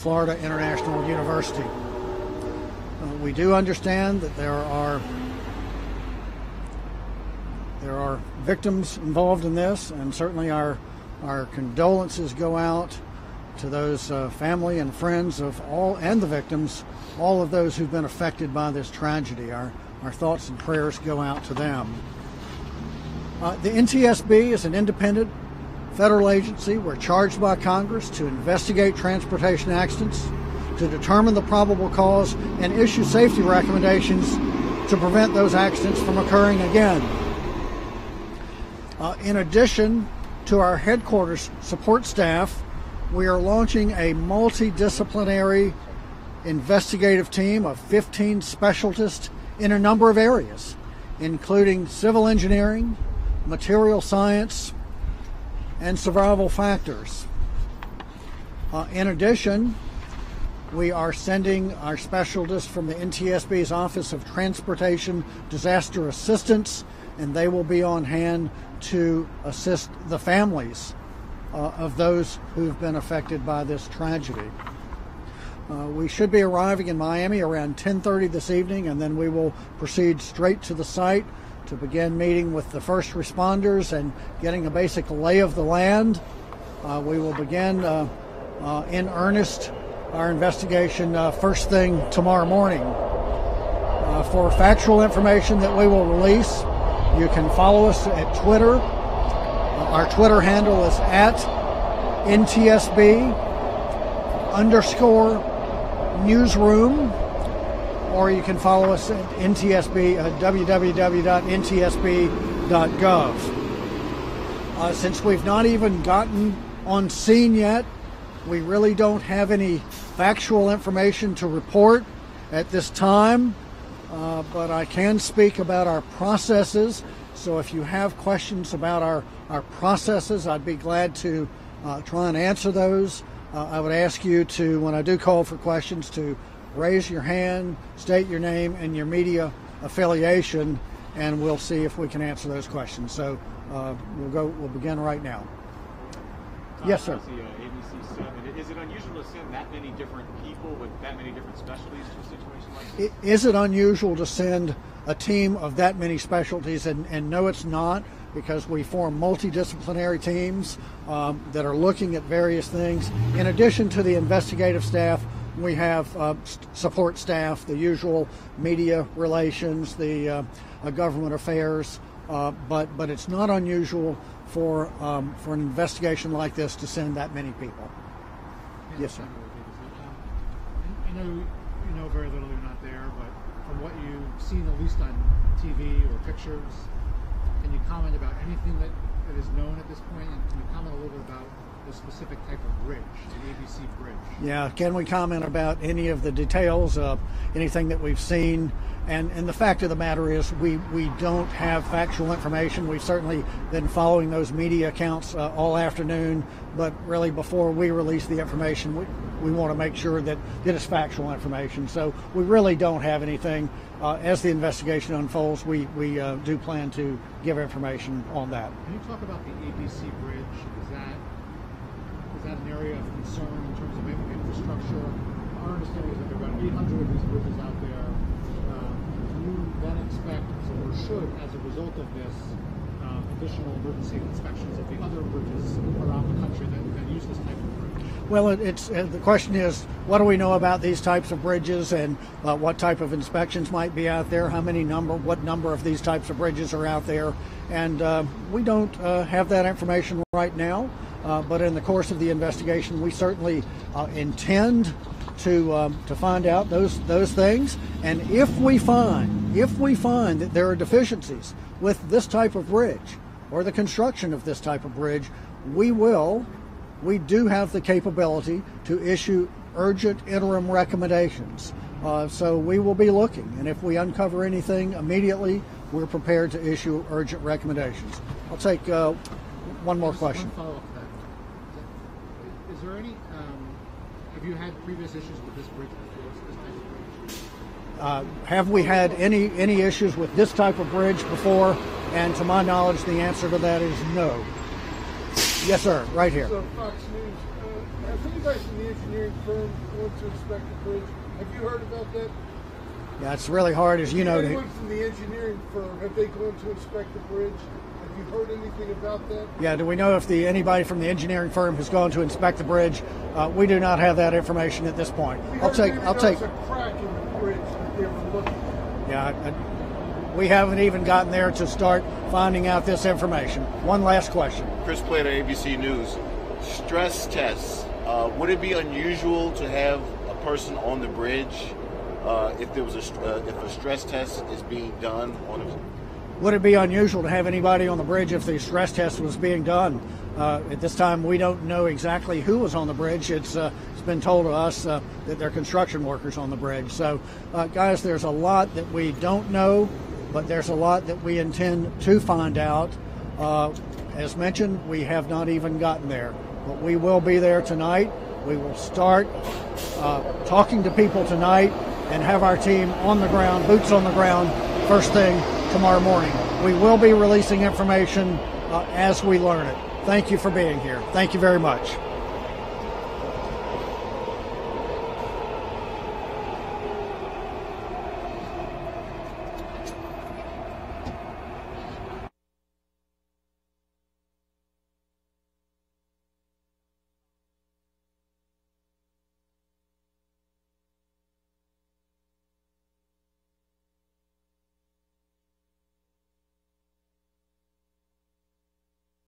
Florida International University. We do understand that there are victims involved in this, and certainly our condolences go out to those family and friends of all, and the victims, all of those who've been affected by this tragedy. Our thoughts and prayers go out to them. The NTSB is an independent federal agency. We're charged by Congress to investigate transportation accidents, to determine the probable cause, and issue safety recommendations to prevent those accidents from occurring again. In addition to our headquarters support staff, we are launching a multidisciplinary investigative team of 15 specialists in a number of areas, including civil engineering, material science, and survival factors. In addition, we are sending our specialists from the NTSB's Office of Transportation Disaster Assistance, and they will be on hand to assist the families of those who've been affected by this tragedy. We should be arriving in Miami around 10:30 this evening, and then we will proceed straight to the site to begin meeting with the first responders and getting a basic lay of the land. We will begin in earnest our investigation first thing tomorrow morning. For factual information that we will release, you can follow us at Twitter. Our Twitter handle is at NTSB_newsroom, or you can follow us at NTSB at www.ntsb.gov. Since we've not even gotten on scene yet, we really don't have any factual information to report at this time, but I can speak about our processes. So if you have questions about our processes, I'd be glad to try and answer those. I would ask you to, when I do call for questions, to raise your hand, state your name and your media affiliation, and we'll see if we can answer those questions. So we'll begin right now. Yes, sir. ABC 7. Is it unusual to send that many different people with that many different specialties to a situation like this? Is it unusual to send a team of that many specialties? And no, it's not, because we form multidisciplinary teams that are looking at various things. In addition to the investigative staff, we have support staff, the usual media relations, the government affairs, but it's not unusual for an investigation like this to send that many people. Yes, sir. I know you know very little, you're not there, but from what you've seen, at least on TV or pictures, can you comment about anything that is known at this point? And can you comment a little bit about the specific type of bridge, the ABC bridge? Yeah, can we comment about any of the details of anything that we've seen? And the fact of the matter is we don't have factual information. We've certainly been following those media accounts all afternoon, but really before we release the information, we want to make sure that it is factual information. So we really don't have anything. As the investigation unfolds, we do plan to give information on that. Can you talk about the ABC bridge? Is that an area of concern in terms of infrastructure? Our understanding is that there are about 800 of these bridges out there. Do you then expect, or should, as a result of this, additional emergency inspections of the other bridges around the country that use this type of bridge? Well, the question is, what do we know about these types of bridges, and what type of inspections might be out there? What number of these types of bridges are out there? And we don't have that information right now. But in the course of the investigation, we certainly intend to find out those things. And if we find that there are deficiencies with this type of bridge or the construction of this type of bridge, we do have the capability to issue urgent interim recommendations. So we will be looking, and if we uncover anything immediately, we're prepared to issue urgent recommendations. I'll take one more question. One follow-up to that. Is there any, have you had previous issues with this bridge before, this type of bridge? Have we had any issues with this type of bridge before? And to my knowledge, the answer to that is no. Yes, sir, right here. So Fox News, Has anybody from the engineering firm going to inspect the bridge? Have you heard about that? Yeah, it's really hard, as you know. Anyone from the engineering firm, have they gone to inspect the bridge? Have you heard anything about that? Yeah, do we know if anybody from the engineering firm has gone to inspect the bridge? We do not have that information at this point. I'll take. There's a crack in the bridge that they were looking at. Yeah, we haven't even gotten there to start finding out this information. One last question. Chris Plater, ABC News. Stress tests. Would it be unusual to have a person on the bridge if there was if a stress test is being done on a? Would it be unusual to have anybody on the bridge if the stress test was being done? At this time, we don't know exactly who was on the bridge. It's been told to us that there are construction workers on the bridge. So, guys, there's a lot that we don't know, but there's a lot that we intend to find out. As mentioned, we have not even gotten there, but we will be there tonight. We will start talking to people tonight and have our team on the ground, boots on the ground, first thing tomorrow morning. We will be releasing information as we learn it. Thank you for being here. Thank you very much.